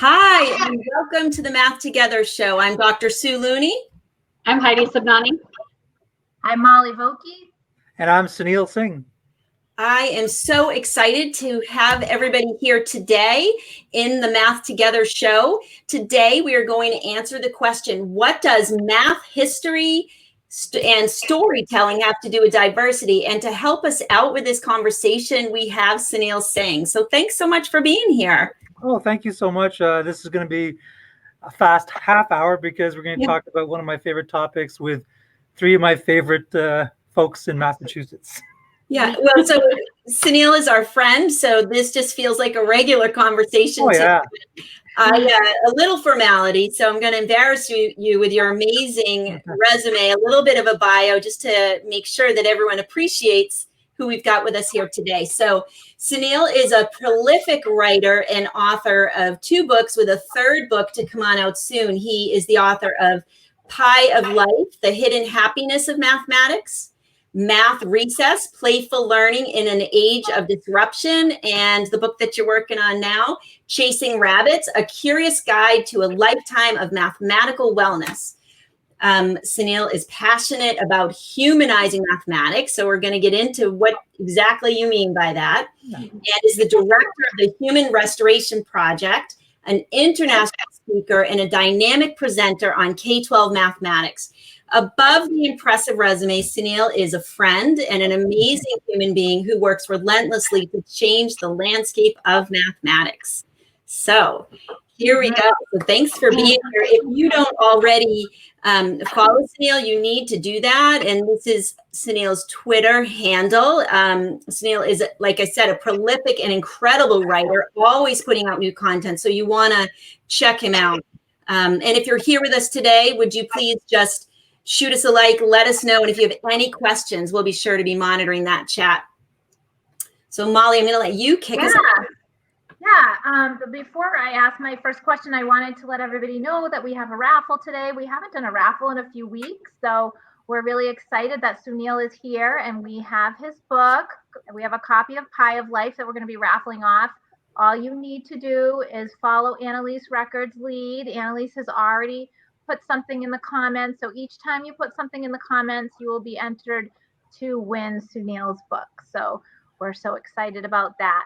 Hi, and welcome to the Math Together show. I'm Dr. Sue Looney. I'm Heidi Subnani. I'm Molly Vokey. And I'm Sunil Singh. I am so excited to have everybody here today in the Math Together show. Today, we are going to answer the question, what does math history and storytelling have to do with diversity? And to help us out with this conversation, we have Sunil Singh. So thanks so much for being here. Oh, thank you so much. This is going to be a fast half hour because we're going to talk about one of my favorite topics with three of my favorite folks in Massachusetts. Yeah, well, so Sunil is our friend, so this just feels like a regular conversation. Oh, yeah. A little formality, so I'm going to embarrass you with your amazing resume, a little bit of a bio, just to make sure that everyone appreciates who we've got with us here today. So Sunil is a prolific writer and author of 2 books with a 3rd book to come on out soon. He is the author of Pie of Life, The Hidden Happiness of Mathematics, Math Recess, Playful Learning in an Age of Disruption, and the book that you're working on now, Chasing Rabbits, A Curious Guide to a Lifetime of Mathematical Wellness. Sunil is passionate about humanizing mathematics, so we're going to get into what exactly you mean by that, and is the director of the Human Restoration Project, an international speaker, and a dynamic presenter on K-12 mathematics. Above the impressive resume, Sunil is a friend and an amazing human being who works relentlessly to change the landscape of mathematics. So here we go. So thanks for being here. If you don't already follow Sunil, you need to do that. And this is Sunil's Twitter handle. Sunil is, like I said, a prolific and incredible writer, always putting out new content. So you want to check him out. And if you're here with us today, would you please just shoot us a like, let us know. And if you have any questions, we'll be sure to be monitoring that chat. So Molly, I'm going to let you kick us off. But before I ask my first question, I wanted to let everybody know that we have a raffle today. We haven't done a raffle in a few weeks, so we're really excited that Sunil is here and we have his book. We have a copy of Pie of Life that we're going to be raffling off. All you need to do is follow Annalise Records' lead. Annalise has already put something in the comments, so each time you put something in the comments, you will be entered to win Sunil's book. So we're so excited about that.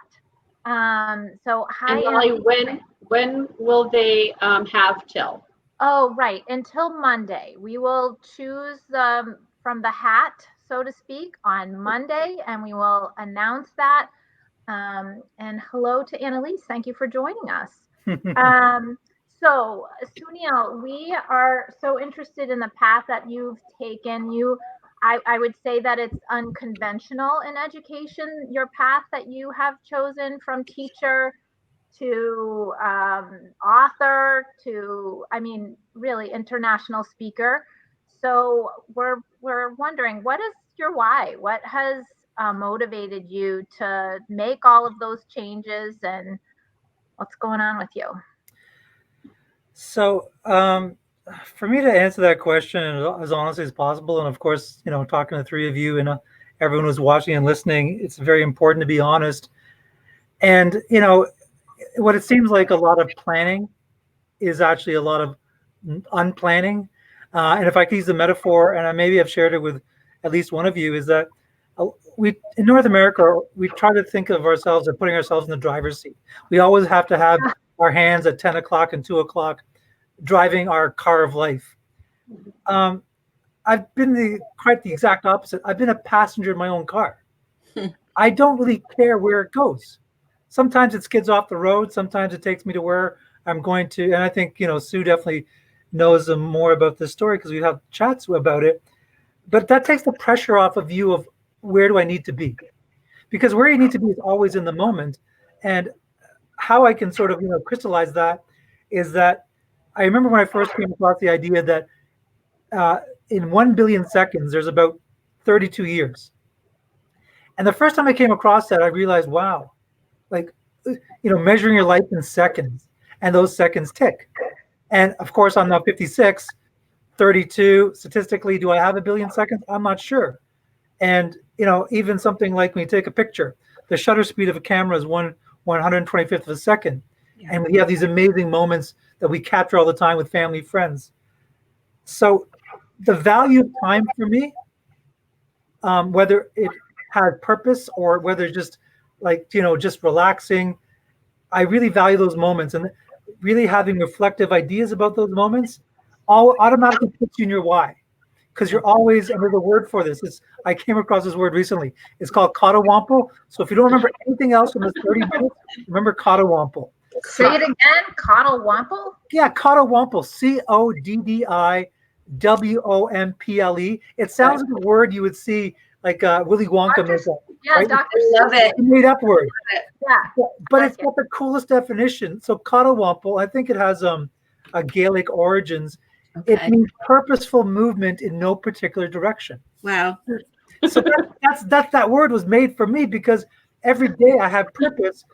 So hi, and Molly, when will they have till? Oh, right, until Monday. We will choose from the hat, so to speak, on Monday, and we will announce that. And hello to Annalise. Thank you for joining us. So Sunil, we are so interested in the path that you've taken. I would say that it's unconventional in education, your path that you have chosen, from teacher to author to, I mean, really international speaker. So we're wondering, what is your why? What has motivated you to make all of those changes, and what's going on with you? So for me to answer that question as honestly as possible, and of course, talking to 3 of you and everyone who's watching and listening, it's very important to be honest. And, what it seems like a lot of planning is actually a lot of unplanning. And if I could use the metaphor, and maybe I've shared it with at least one of you, is that we in North America, we try to think of ourselves as putting ourselves in the driver's seat. We always have to have our hands at 10 o'clock and 2 o'clock driving our car of life. I've been quite the exact opposite. I've been a passenger in my own car. I don't really care where it goes. Sometimes it skids off the road. Sometimes it takes me to where I'm going to. And I think, Sue definitely knows more about this story because we have chats about it. But that takes the pressure off of you of where do I need to be? Because where you need to be is always in the moment. And how I can sort of, crystallize that is that I remember when I first came across the idea that in 1 billion seconds, there's about 32 years. And the first time I came across that, I realized, wow, measuring your life in seconds, and those seconds tick. And of course, I'm now 56, 32. Statistically, do I have 1 billion seconds? I'm not sure. And, even something like when you take a picture, the shutter speed of a camera is 1/125th of a second. And we have these amazing moments that we capture all the time with family, friends. So the value of time for me, whether it has purpose or whether it's just like, just relaxing, I really value those moments, and really having reflective ideas about those moments all automatically puts you in your why. Because you're always, and there's a word for this. I came across this word recently. It's called Cottawampel. So if you don't remember anything else from this 30 minutes, remember Cottawampel. Say it again, Cottawampel? Yeah, Cottawampel, Coddwomple. It sounds like a word you would see like Willy Wonka make up. Yeah, right? Dr. I love it. It's a made up word. Yeah. But it's got the coolest definition. So Cottawampel, I think it has a Gaelic origins. Okay. It means purposeful movement in no particular direction. Wow. So that word was made for me because every day I have purpose,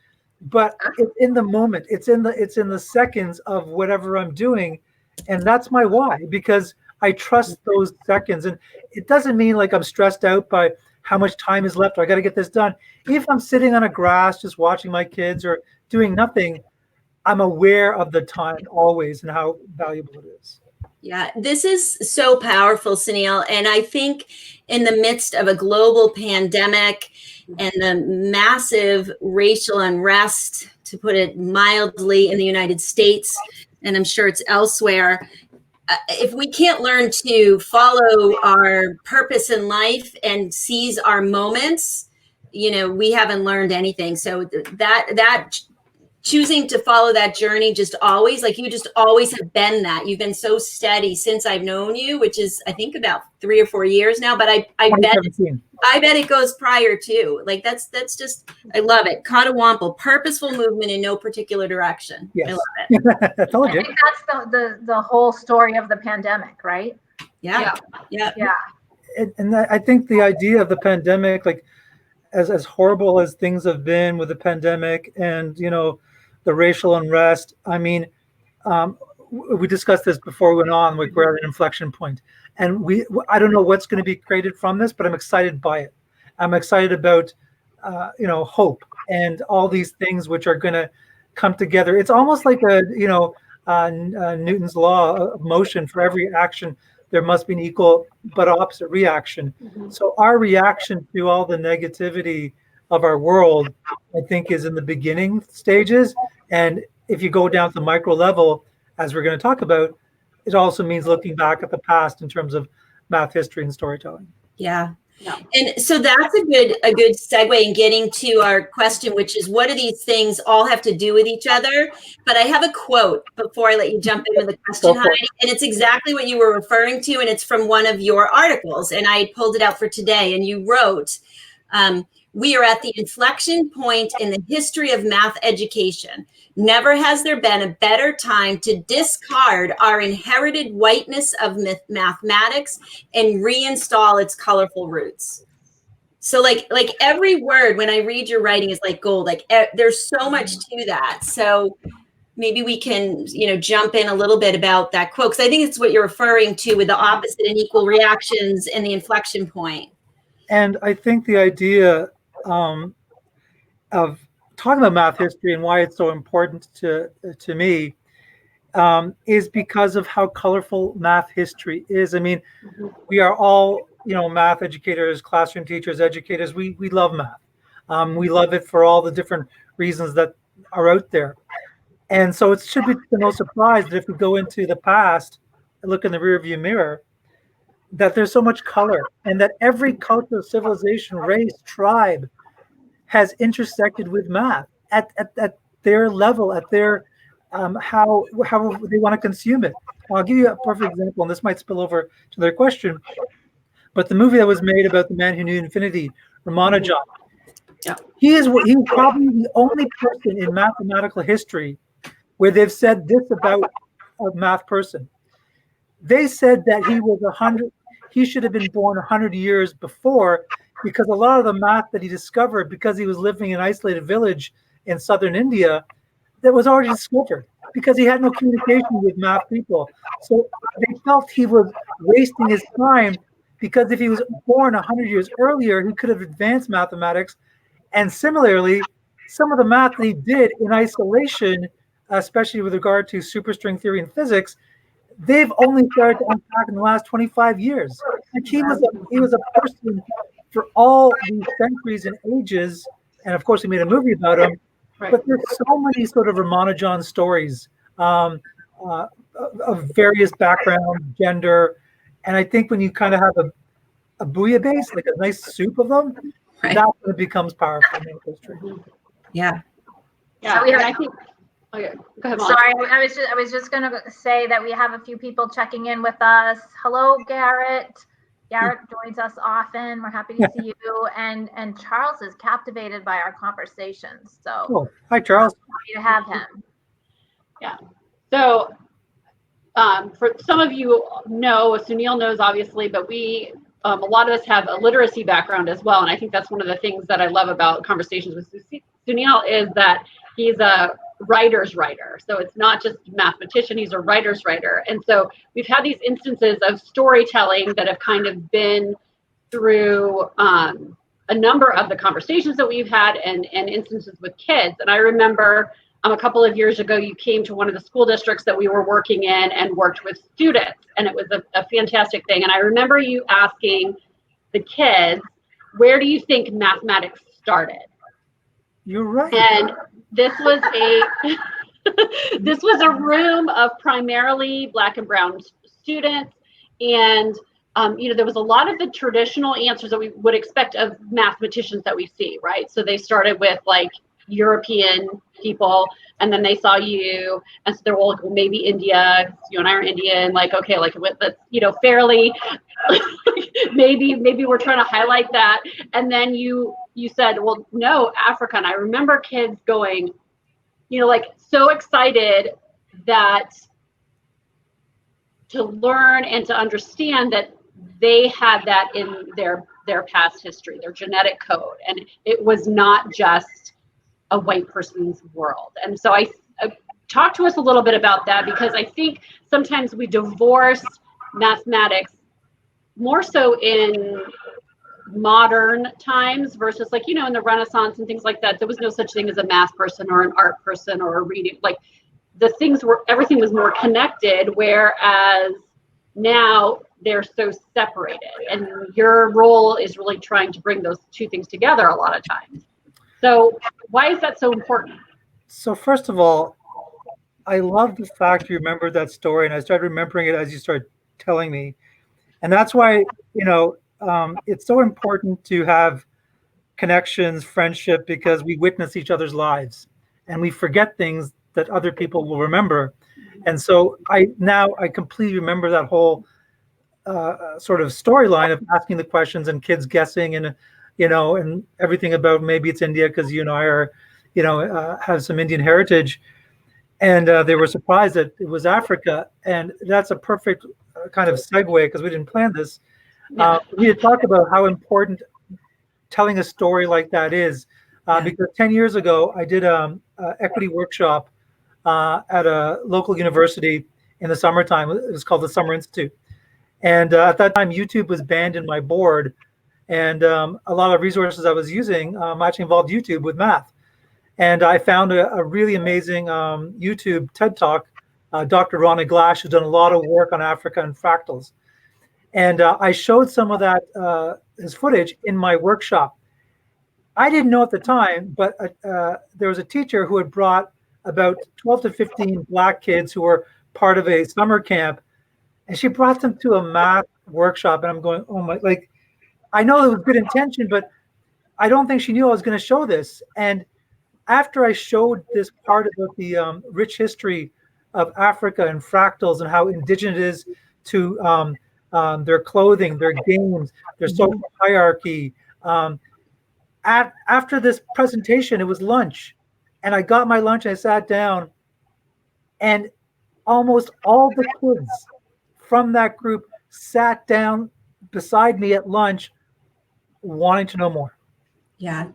but it's in the moment. It's in the seconds of whatever I'm doing, and that's my why, because I trust those seconds. And it doesn't mean like I'm stressed out by how much time is left or I got to get this done. If I'm sitting on a grass just watching my kids or doing nothing, I'm aware of the time always and how valuable it is. Yeah, this is so powerful, Sunil. And I think in the midst of a global pandemic and the massive racial unrest, to put it mildly, in the United States, and I'm sure it's elsewhere, if we can't learn to follow our purpose in life and seize our moments, we haven't learned anything. So that choosing to follow that journey, just always, like you just always have been that. You've been so steady since I've known you, which is I think about 3 or 4 years now. But I bet it goes prior to. Like that's just, I love it. Cottawampel, purposeful movement in no particular direction. Yes. I love it. I told you. I think that's the whole story of the pandemic, right? Yeah. And I think the idea of the pandemic, like as horrible as things have been with the pandemic and the racial unrest, I mean, we discussed this before we went on. We're at an inflection point, and I don't know what's going to be created from this, but I'm excited by it. I'm excited about hope and all these things which are going to come together. It's almost like Newton's law of motion. For every action there must be an equal but opposite reaction. Mm-hmm. So our reaction to all the negativity of our world, I think, is in the beginning stages. And if you go down to the micro level, as we're going to talk about, it also means looking back at the past in terms of math, history, and storytelling. Yeah. And so that's a good segue in getting to our question, which is, what do these things all have to do with each other? But I have a quote before I let you jump into the question, Heidi, and it's exactly what you were referring to, and it's from one of your articles, and I pulled it out for today, and you wrote, we are at the inflection point in the history of math education. Never has there been a better time to discard our inherited whiteness of mathematics and reinstall its colorful roots. So like every word when I read your writing is like gold. Like there's so much to that. So maybe we can, jump in a little bit about that quote, because I think it's what you're referring to with the opposite and equal reactions and the inflection point. And I think the idea of talking about math history and why it's so important to me is because of how colorful math history is. I mean, we are all, math educators, classroom teachers, educators. We love math. We love it for all the different reasons that are out there. And so it should be no surprise that if we go into the past and look in the rearview mirror, that there's so much color, and that every culture, civilization, race, tribe has intersected with math at their level, at their how they want to consume it. I'll give you a perfect example, and this might spill over to their question. But the movie that was made about the man who knew infinity, Rehumanizing, he's probably the only person in mathematical history where they've said this about a math person. They said that he should have been born 100 years before, because a lot of the math that he discovered, because he was living in an isolated village in southern India, that was already discovered because he had no communication with math people. So they felt he was wasting his time, because if he was born 100 years earlier, he could have advanced mathematics. And similarly, some of the math that he did in isolation especially with regard to superstring theory and physics, they've only started to unpack in the last 25 years. Like he was a person for all these centuries and ages, and of course, we made a movie about him. Right. But there's so many sort of Ramanujan stories uh, of various backgrounds, gender, and I think when you kind of have a bouillabaisse, like a nice soup of them, Right. that's when it becomes powerful in history. Yeah. Yeah, So we have- and I think. Okay, go ahead, Molly. Sorry, I was just going to say that we have a few people checking in with us. Hello, Garrett. Garrett joins us often. We're happy to see you. And Charles is captivated by our conversations. So Cool. Hi, Charles. happy to have him. Yeah. So for some of you know, Sunil knows obviously, but we, a lot of us have a literacy background as well. And I think that's one of the things that I love about conversations with Sunil is that he's a writer's writer. So it's not just mathematician, he's a writer's writer. And so we've had these instances of storytelling that have kind of been through a number of the conversations that we've had and instances with kids. And I remember a couple of years ago, you came to one of the school districts that we were working in and worked with students. And it was a fantastic thing. And I remember you asking the kids, where do you think mathematics started? You're right. And this was a room of primarily Black and brown students, and there was a lot of the traditional answers that we would expect of mathematicians that we see, right? So they started with like European people, and then they saw you, and so they're all like, well, maybe India. You and I are Indian, like okay, like that's fairly. maybe we're trying to highlight that, and then you said, well, no, Africa. And I remember kids going, like so excited that to learn and to understand that they had that in their past history, their genetic code, and it was not just a white person's world. And so I talk to us a little bit about that, because I think sometimes we divorce mathematics more so in modern times versus like, in the Renaissance and things like that, there was no such thing as a math person or an art person or a reading, like everything was more connected, whereas now they're so separated, and your role is really trying to bring those two things together a lot of times. So why is that so important? So first of all, I love the fact you remembered that story, and I started remembering it as you started telling me. And that's why, it's so important to have connections, friendship, because we witness each other's lives and we forget things that other people will remember. And so I completely remember that whole sort of storyline of asking the questions and kids guessing and, and everything about maybe it's India because you and I are, have some Indian heritage. And they were surprised that it was Africa. And that's a perfect kind of segue, because we didn't plan this. We had talked about how important telling a story like that is, because 10 years ago, I did an equity workshop at a local university in the summertime. It was called the Summer Institute. And at that time, YouTube was banned in my board. And a lot of resources I was using actually involved YouTube with math. And I found a really amazing YouTube TED Talk, Dr. Rana Glash, who's done a lot of work on Africa and fractals. And I showed some of that, his footage in my workshop. I didn't know at the time, but there was a teacher who had brought about 12 to 15 Black kids who were part of a summer camp. And she brought them to a math workshop. And I'm going, oh my, like, I know it was good intention, but I don't think she knew I was going to show this. And after I showed this part about the rich history of Africa and fractals and how indigenous it is to their clothing, their games, their social hierarchy. After this presentation, it was lunch, and I got my lunch and I sat down, and almost all the kids from that group sat down beside me at lunch wanting to know more. Yeah.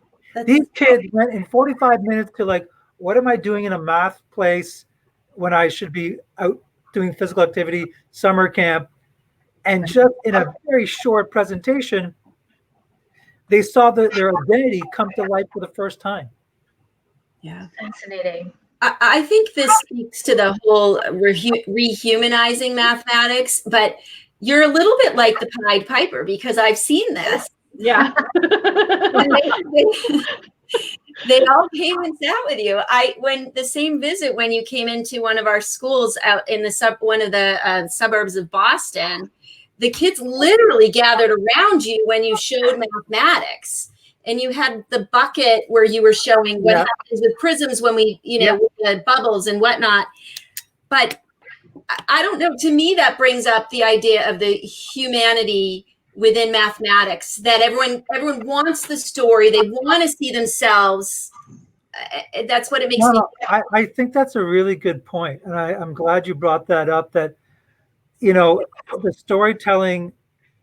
These kids went in 45 minutes to like, what am I doing in a math place when I should be out doing physical activity, summer camp? And just in a very short presentation, they saw their identity come to life for the first time. Yeah. Fascinating. I think this speaks to the whole rehumanizing mathematics, but you're a little bit like the Pied Piper because I've seen this. Yeah. And they all came and sat with you. When the same visit when you came into one of our schools out in one of the suburbs of Boston, the kids literally gathered around you when you showed mathematics. And you had the bucket where you were showing what happens with prisms when we, with the bubbles and whatnot. But I don't know. To me, that brings up the idea of the humanity within mathematics, that everyone wants the story. They want to see themselves. That's what it makes me. I think that's a really good point. And I'm glad you brought that up, that, the storytelling,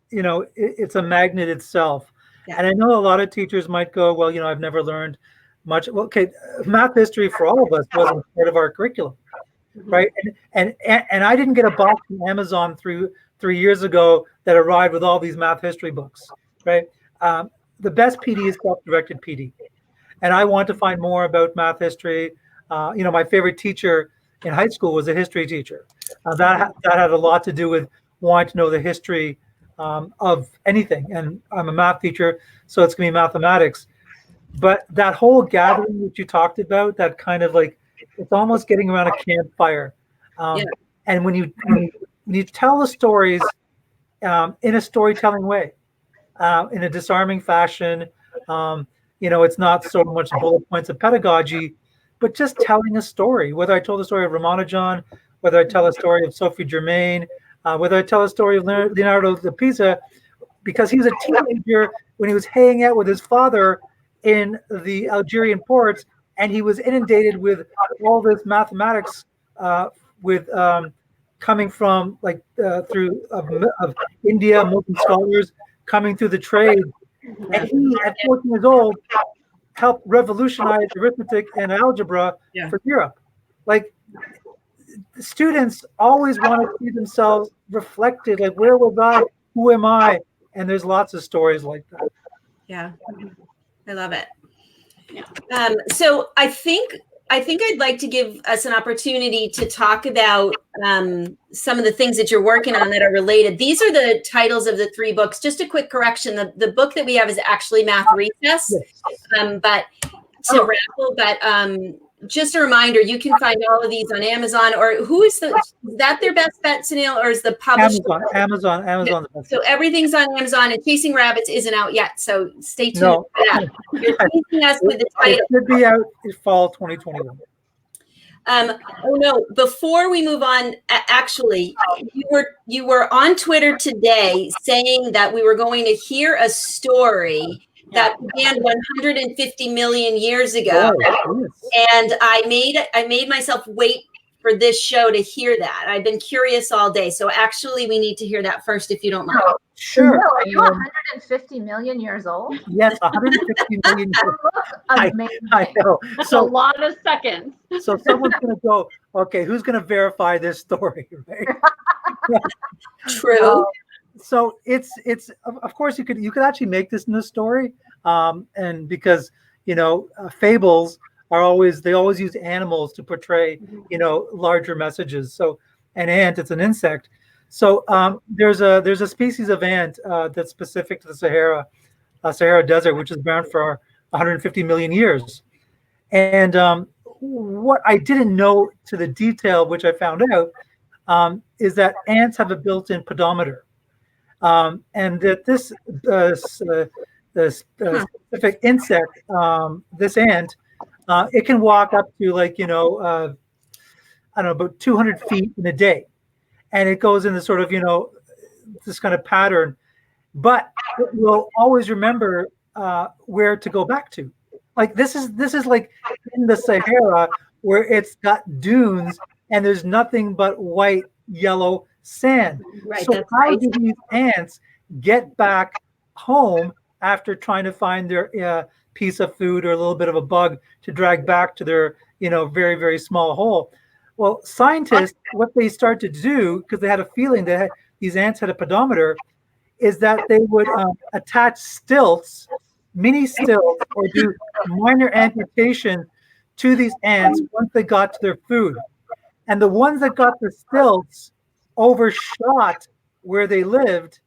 it's a magnet itself. Yeah. And I know a lot of teachers might go, well, I've never learned much. Well, okay, math history for all of us wasn't part of our curriculum, right? And I didn't get a box from Amazon 3 years ago that arrived with all these math history books, right? The best PD is self-directed PD. And I want to find more about math history. My favorite teacher in high school was a history teacher. That had a lot to do with wanting to know the history of anything. And I'm a math teacher, so it's going to be mathematics. But that whole gathering that you talked about, that kind of like, it's almost getting around a campfire. And when you tell the stories in a storytelling way, in a disarming fashion, it's not so much bullet points of pedagogy, but just telling a story. Whether I told the story of Ramanujan, whether I tell a story of Sophie Germain, whether I tell a story of Leonardo da Pisa, because he was a teenager when he was hanging out with his father in the Algerian ports, and he was inundated with all this mathematics, with coming from through of India, Muslim scholars coming through the trade, and he at 14 years old helped revolutionize arithmetic and algebra for Europe. Like, students always want to see themselves reflected, like, where was I? Who am I? And there's lots of stories like that. Yeah, I love it. So I think I'd like to give us an opportunity to talk about some of the things that you're working on that are related. These are the titles of the 3 books. Just a quick correction: the book that we have is actually Math Recess, but just a reminder, you can find all of these on Amazon. Or is that their best bet, Sunil, or is the publisher? Amazon. So everything's on Amazon, and Chasing Rabbits isn't out yet. So stay tuned for that. You're teasing us with the title. It should be out in fall 2021. Oh no! Before we move on, actually, you were on Twitter today saying that we were going to hear a story that began 150 million years ago, and I made myself wait for this show to hear that. I've been curious all day, so actually, we need to hear that first, if you don't mind. Sure. No, are you 150 million years old? Yes, 150 million years old. I know. That's a lot of seconds. So someone's going to go, okay, who's going to verify this story, right? True. So it's of course you could actually make this in a story, and because fables are always use animals to portray larger messages. So an ant, it's an insect. So there's a species of ant that's specific to the Sahara Desert, which has been around for 150 million years. And what I didn't know to the detail, which I found out, is that ants have a built-in pedometer. And that this specific insect, this ant, it can walk up to I don't know, about 200 feet in a day, and it goes in this sort of this kind of pattern, but it will always remember where to go back to. Like this is like in the Sahara where it's got dunes and there's nothing but white, yellow sand. Right, so how do these ants get back home after trying to find their piece of food or a little bit of a bug to drag back to their very, very small hole? Well, scientists, what they start to do, because they had a feeling that these ants had a pedometer, is that they would attach stilts, mini stilts, or do minor amputation to these ants once they got to their food. And the ones that got the stilts overshot where they lived,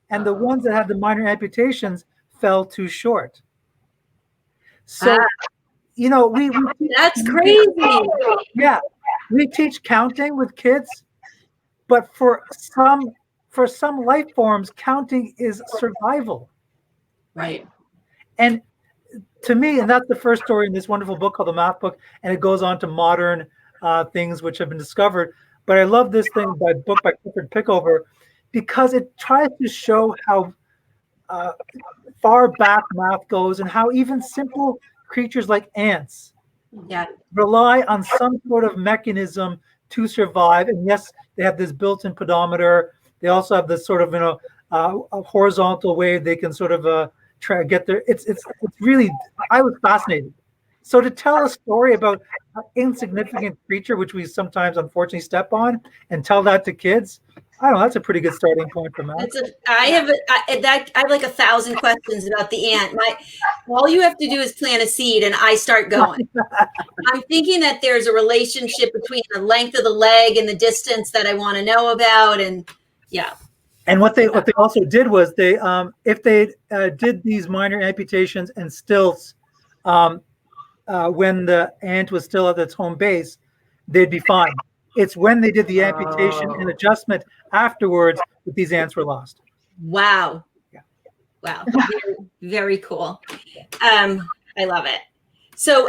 and the ones that had the minor amputations fell too short. So, you know, we That's crazy. yeah, we teach counting with kids, but for some life forms, counting is survival. Right. And to me, and that's the first story in this wonderful book called The Math Book, and it goes on to modern things which have been discovered. But I love this book by Clifford Pickover because it tries to show how far back math goes and how even simple creatures like ants rely on some sort of mechanism to survive. And yes, they have this built-in pedometer. They also have this sort of, you know, a horizontal way they can sort of try to get there. It's really, I was fascinated. So to tell a story about an insignificant creature, which we sometimes unfortunately step on, and tell that to kids, I don't know, that's a pretty good starting point for math. I have like 1,000 questions about the ant. All you have to do is plant a seed and I start going. I'm thinking that there's a relationship between the length of the leg and the distance that I want to know about. And yeah. And what they also did was they, if they did these minor amputations and stilts when the ant was still at its home base, they'd be fine. It's when they did the amputation and adjustment afterwards that these ants were lost. Wow. Yeah. Wow. Very, very cool. I love it. So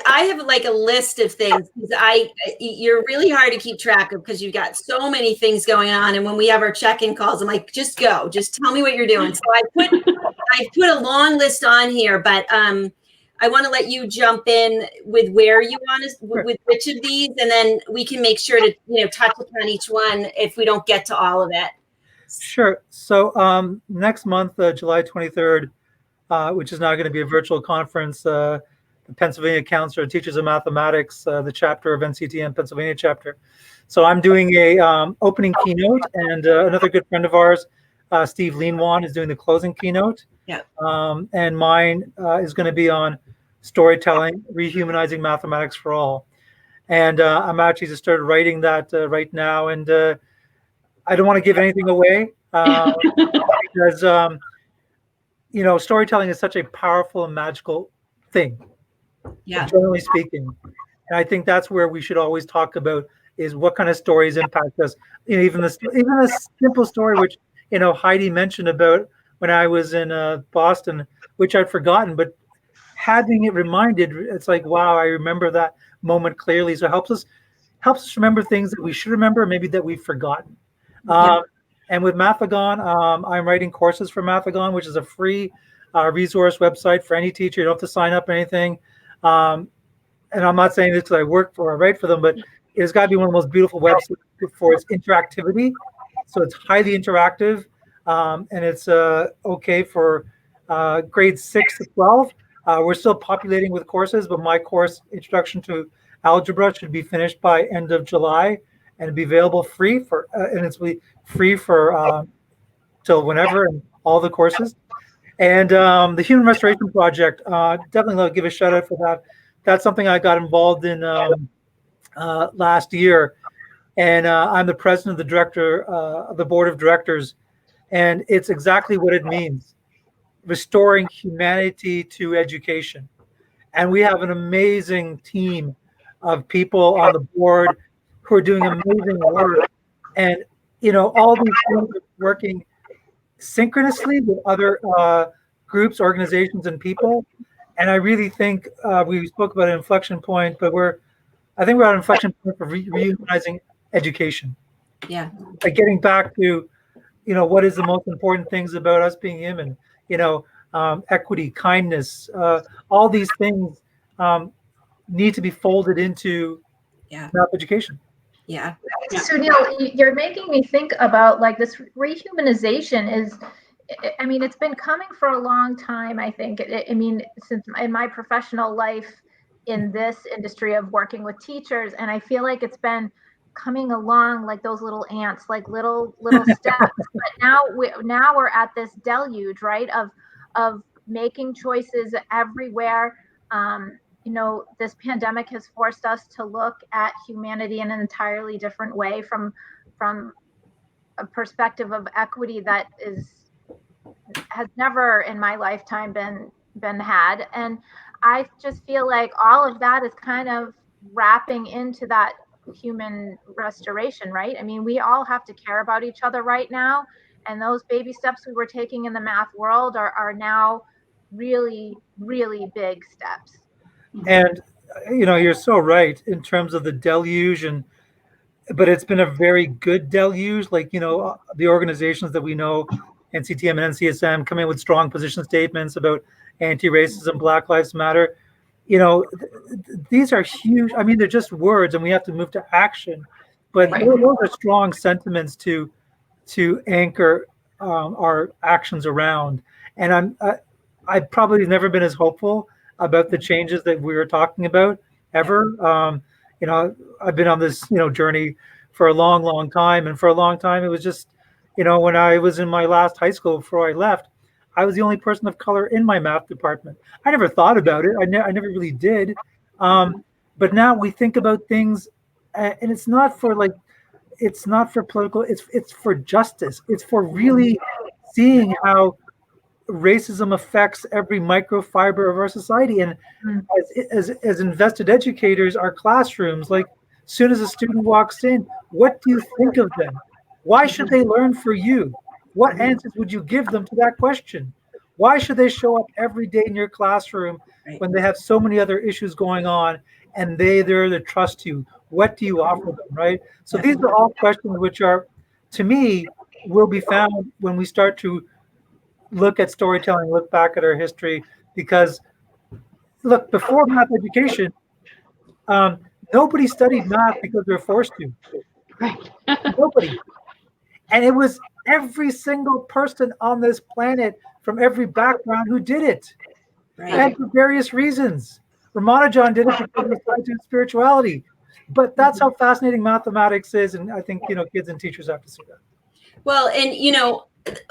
I have like a list of things because you're really hard to keep track of because you've got so many things going on. And when we have our check-in calls, I'm like, just go, just tell me what you're doing. So I put a long list on here, but I want to let you jump in with where you want us, with which of these, and then we can make sure to, you know, touch upon each one if we don't get to all of it. Sure. So next month, July 23rd, which is now going to be a virtual conference, the Pennsylvania Council of Teachers of Mathematics, the chapter of NCTM Pennsylvania chapter. So I'm doing a opening keynote, and another good friend of ours, Steve Leanwan, is doing the closing keynote. Yeah. And mine is going to be on storytelling, rehumanizing mathematics for all. And I'm actually just started writing that right now, and I don't want to give anything away because you know, storytelling is such a powerful and magical thing. Yeah. Generally speaking, and I think that's where we should always talk about is what kind of stories impact us. You know, even a simple story, which, you know, Heidi mentioned about when I was in Boston, which I'd forgotten, but having it reminded, it's like, wow, I remember that moment clearly. So it helps us remember things that we should remember, maybe that we've forgotten. And with Mathagon, I'm writing courses for Mathagon, which is a free resource website for any teacher. You don't have to sign up or anything. And I'm not saying this because I work for or write for them, but it's got to be one of the most beautiful websites for its interactivity. So it's highly interactive, and it's okay for grades 6 to 12. We're still populating with courses, but my course, Introduction to Algebra, should be finished by end of July and be available free for, and it's free for till whenever, and all the courses. And the Human Restoration Project, definitely I'll give a shout out for that. That's something I got involved in last year. And I'm the president of the director of the board of directors. And it's exactly what it means, restoring humanity to education. And we have an amazing team of people on the board who are doing amazing work. And, you know, all these things are working synchronously with other groups, organizations, and people. And I really think we spoke about an inflection point, but I think we're at an inflection point for rehumanizing education. Yeah. Like getting back to, you know, what is the most important things about us being human, you know, equity, kindness, all these things need to be folded into math education. Yeah. Sunil, you're making me think about like this rehumanization is, I mean, it's been coming for a long time, I think. I mean, since in my professional life in this industry of working with teachers, and I feel like it's been coming along like those little ants, like little steps. But now we're at this deluge, right, of making choices everywhere. this pandemic has forced us to look at humanity in an entirely different way from a perspective of equity that has never in my lifetime been had. And I just feel like all of that is kind of wrapping into that human restoration, right? I mean, we all have to care about each other right now. And those baby steps we were taking in the math world are now really, really big steps. And you're so right in terms of the deluge, but it's been a very good deluge. Like, the organizations that we know, NCTM and NCSM, come in with strong position statements about anti-racism, Black Lives Matter. These are huge. I mean, they're just words, and we have to move to action. But those are strong sentiments to anchor our actions around. And I've probably never been as hopeful about the changes that we were talking about ever. I've been on this journey for a long, long time, and for a long time it was just, when I was in my last high school before I left, I was the only person of color in my math department. I never thought about it. I never really did. But now we think about things, and it's not for political. It's for justice. It's for really seeing how racism affects every microfiber of our society. And as invested educators, our classrooms, like, as soon as a student walks in, what do you think of them? Why should they learn for you? What answers would you give them to that question? Why should they show up every day in your classroom when they have so many other issues going on, and they're there to trust you? What do you offer them, right? So these are all questions which are, to me, will be found when we start to look at storytelling, look back at our history. Because, look, before math education, nobody studied math because they were forced to. Right. Nobody. And it was every single person on this planet from every background who did it. Right. And for various reasons. Rehumanizing did it because of science and spirituality. But that's how fascinating mathematics is. And I think, kids and teachers have to see that. Well, and,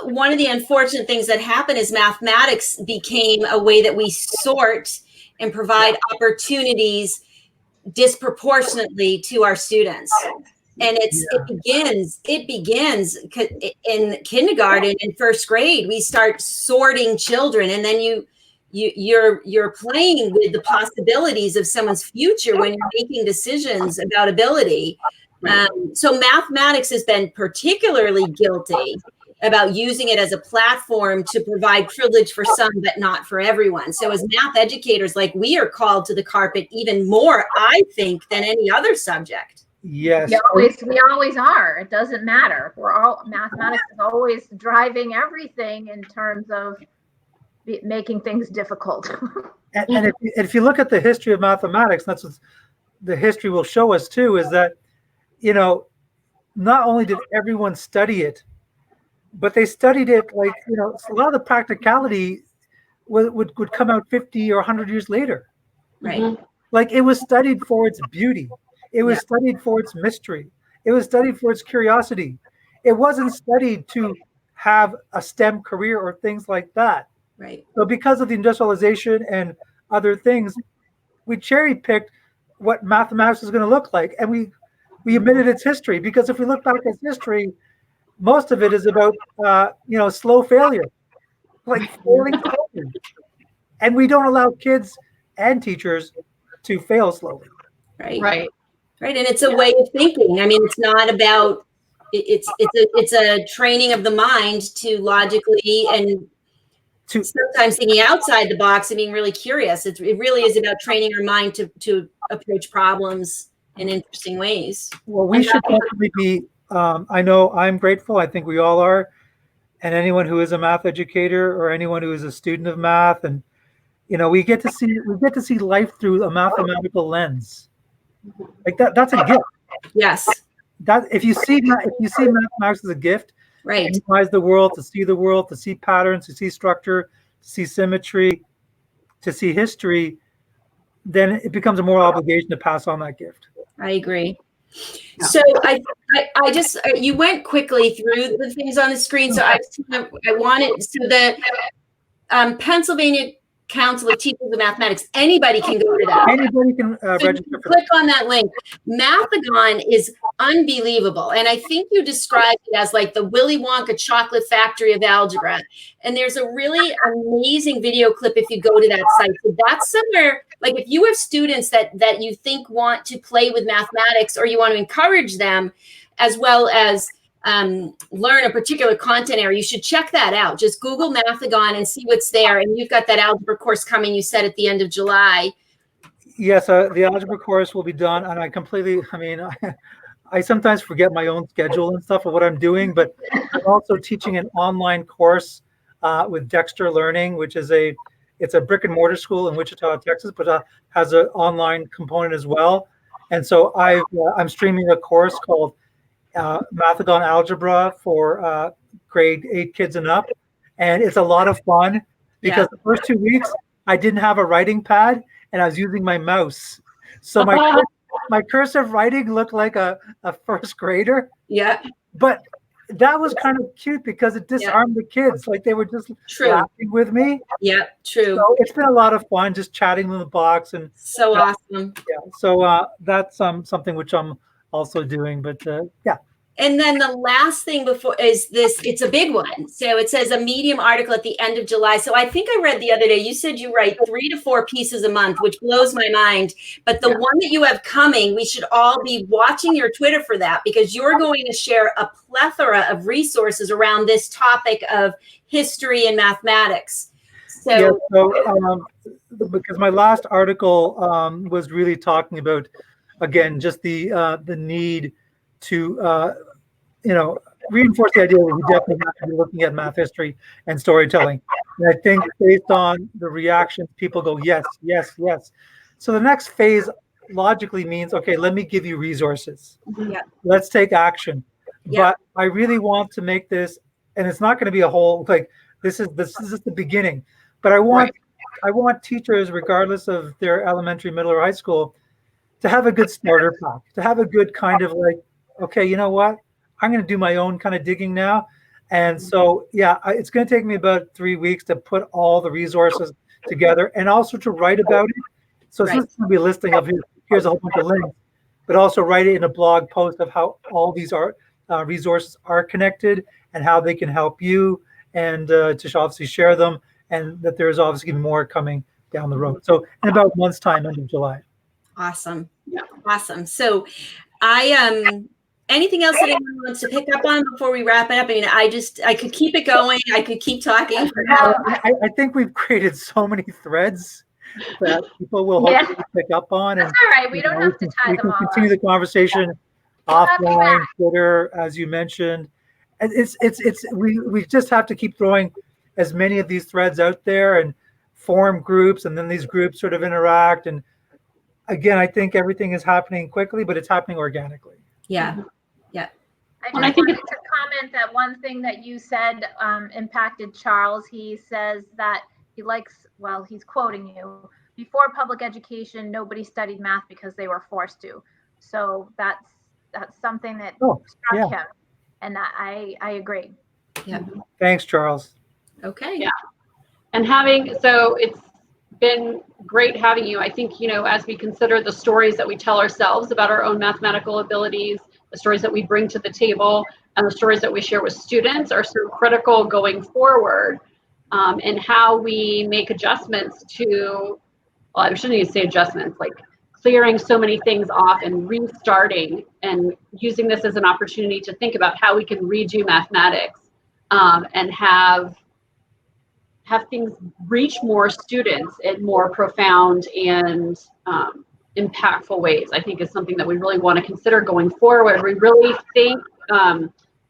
one of the unfortunate things that happened is mathematics became a way that we sort and provide opportunities disproportionately to our students. And it begins in kindergarten and first grade. We start sorting children, and then you're playing with the possibilities of someone's future when you're making decisions about ability. So mathematics has been particularly guilty about using it as a platform to provide privilege for some, but not for everyone. So as math educators, like, we are called to the carpet even more, I think, than any other subject. Yes. We always are. It doesn't matter. Mathematics is always driving everything in terms of making things difficult. And if you look at the history of mathematics, that's what the history will show us too, is that, not only did everyone study it, but they studied it like, a lot of the practicality would come out 50 or 100 years later. Right. Like, it was studied for its beauty. It was studied for its mystery. It was studied for its curiosity. It wasn't studied to have a STEM career or things like that. Right. So because of the industrialization and other things, we cherry picked what mathematics is going to look like. And we omitted its history, because if we look back at history, most of it is about, slow failure, like failing slowly. And we don't allow kids and teachers to fail slowly. Right. And it's a way of thinking. I mean, it's not about, it's a training of the mind to logically and sometimes thinking outside the box and being really curious. It really is about training our mind to approach problems in interesting ways. Well, we should definitely be, I know I'm grateful. I think we all are. And anyone who is a math educator or anyone who is a student of math, and, we get to see life through a mathematical lens. Like that's a gift. Yes. That if you see mathematics as a gift, right, to analyze the world, to see patterns, to see structure, to see symmetry, to see history, then it becomes a moral obligation to pass on that gift. I agree. So I just, you went quickly through the things on the screen. So I wanted, so the Pennsylvania Council of Teachers of Mathematics. Anybody can go to that. Anybody can So register you for click on that link. Mathagon is unbelievable. And I think you described it as like the Willy Wonka chocolate factory of algebra. And there's a really amazing video clip if you go to that site. So that's somewhere, like if you have students that you think want to play with mathematics, or you want to encourage them, as well as learn a particular content area, you should check that out. Just Google Mathagon and see what's there. And you've got that algebra course coming, you said, at the end of July. Yes, the algebra course will be done, and I sometimes forget my own schedule and stuff of what I'm doing, but I'm also teaching an online course with Dexter Learning, which is it's a brick and mortar school in Wichita, Texas, but has an online component as well. And so I'm streaming a course called Mathagon Algebra for grade 8 kids and up, and it's a lot of fun because the first 2 weeks I didn't have a writing pad and I was using my mouse, so my cursive writing looked like a first grader. Yeah, but that was kind of cute because it disarmed the kids, like they were just laughing with me. Yeah, true. So it's been a lot of fun just chatting in the box, and so awesome. Yeah, so that's something which I'm also doing, but yeah. And then the last thing before is this, it's a big one. So it says a Medium article at the end of July. So I think I read the other day, you said you write 3 to 4 pieces a month, which blows my mind. But the one that you have coming, we should all be watching your Twitter for that, because you're going to share a plethora of resources around this topic of history and mathematics. So, because my last article was really talking about, again, just the need to reinforce the idea that we definitely have to be looking at math history and storytelling. And I think based on the reactions, people go, yes, yes, yes. So the next phase logically means, okay, let me give you resources. Yeah. Let's take action. Yeah. But I really want to make this, and it's not going to be a whole, like, this is just the beginning. But I want teachers, regardless of their elementary, middle, or high school, to have a good starter pack, to have a good kind of like, okay, you know what? I'm going to do my own kind of digging now. And so, yeah, it's going to take me about 3 weeks to put all the resources together and also to write about it. So it's not going to be a listing of here's a whole bunch of links, but also write it in a blog post of how all these resources are connected and how they can help you, and to obviously share them, and that there's obviously more coming down the road. So in about a month's time, end of July. Awesome. Yeah. Awesome. So anything else that anyone wants to pick up on before we wrap it up? I mean, I could keep it going. I could keep talking. I think we've created so many threads that people will hopefully pick up on. That's all right. We don't have to tie them all. We can continue the conversation offline, Twitter, as you mentioned. We just have to keep throwing as many of these threads out there and form groups, and then these groups sort of interact. And again, I think everything is happening quickly, but it's happening organically. Yeah. Yeah. I just wanted to comment that one thing that you said impacted Charles. He says that he likes, well, he's quoting you, before public education, nobody studied math because they were forced to. So that's something that struck him. And I agree. Yeah. Thanks, Charles. Okay. Yeah. And so it's been great having you. I think, as we consider the stories that we tell ourselves about our own mathematical abilities, the stories that we bring to the table, and the stories that we share with students are so critical going forward, and how we make adjustments to, well, I shouldn't even say adjustments, like clearing so many things off and restarting and using this as an opportunity to think about how we can redo mathematics, and have things reach more students in more profound and impactful ways, I think is something that we really want to consider going forward. We really thank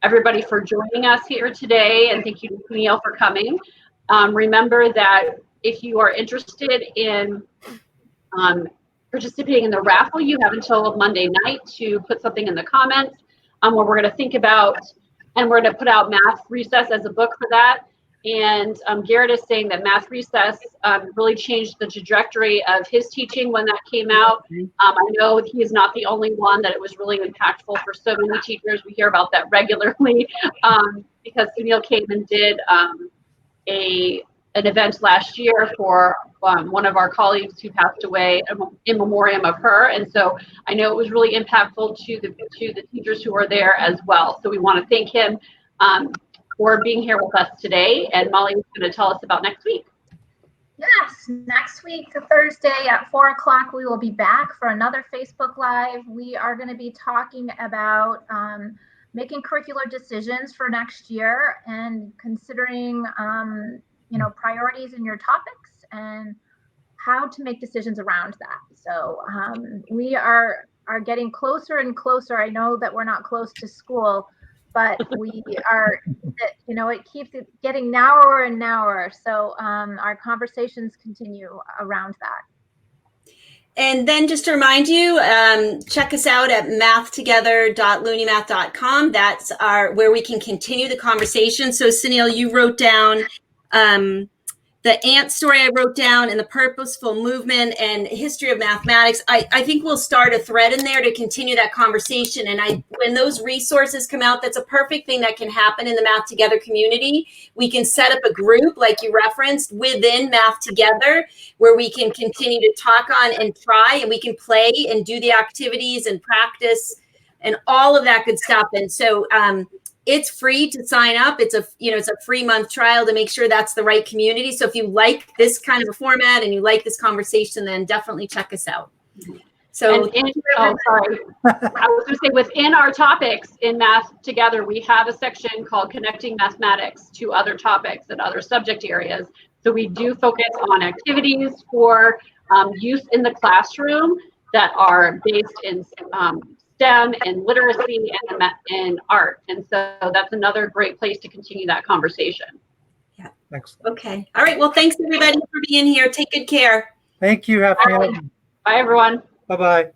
everybody for joining us here today, and thank you to Sunil for coming. Remember that if you are interested in participating in the raffle, you have until Monday night to put something in the comments where we're going to think about, and we're going to put out Math Recess as a book for that. And Garrett is saying that Math Recess really changed the trajectory of his teaching when that came out. I know he is not the only one, that it was really impactful for so many teachers. We hear about that regularly because Sunil came and did a an event last year for one of our colleagues who passed away in memoriam of her. And so I know it was really impactful to the teachers who were there as well. So we want to thank him for being here with us today. And Molly is going to tell us about next week. Yes, next week, Thursday at 4 o'clock, we will be back for another Facebook Live. We are going to be talking about making curricular decisions for next year and considering, priorities in your topics and how to make decisions around that. So we are getting closer and closer. I know that we're not close to school, but we are, it keeps getting narrower and narrower. So our conversations continue around that. And then just to remind you, check us out at mathtogether.looneymath.com. That's where we can continue the conversation. So Sunil, you wrote down the ant story I wrote down and the purposeful movement and history of mathematics. I think we'll start a thread in there to continue that conversation. And when those resources come out, that's a perfect thing that can happen in the Math Together community. We can set up a group like you referenced within Math Together where we can continue to talk on and try, and we can play and do the activities and practice and all of that good stuff. And so it's free to sign up. It's a free month trial to make sure that's the right community. So if you like this kind of a format and you like this conversation, then definitely check us out. So sorry. I was going to say within our topics in Math Together, we have a section called Connecting Mathematics to Other Topics and Other Subject Areas. So we do focus on activities for use in the classroom that are based in STEM and literacy and art. And so that's another great place to continue that conversation. Yeah. Excellent. Okay. All right. Well, thanks everybody for being here. Take good care. Thank you. Bye, everyone. Bye-bye.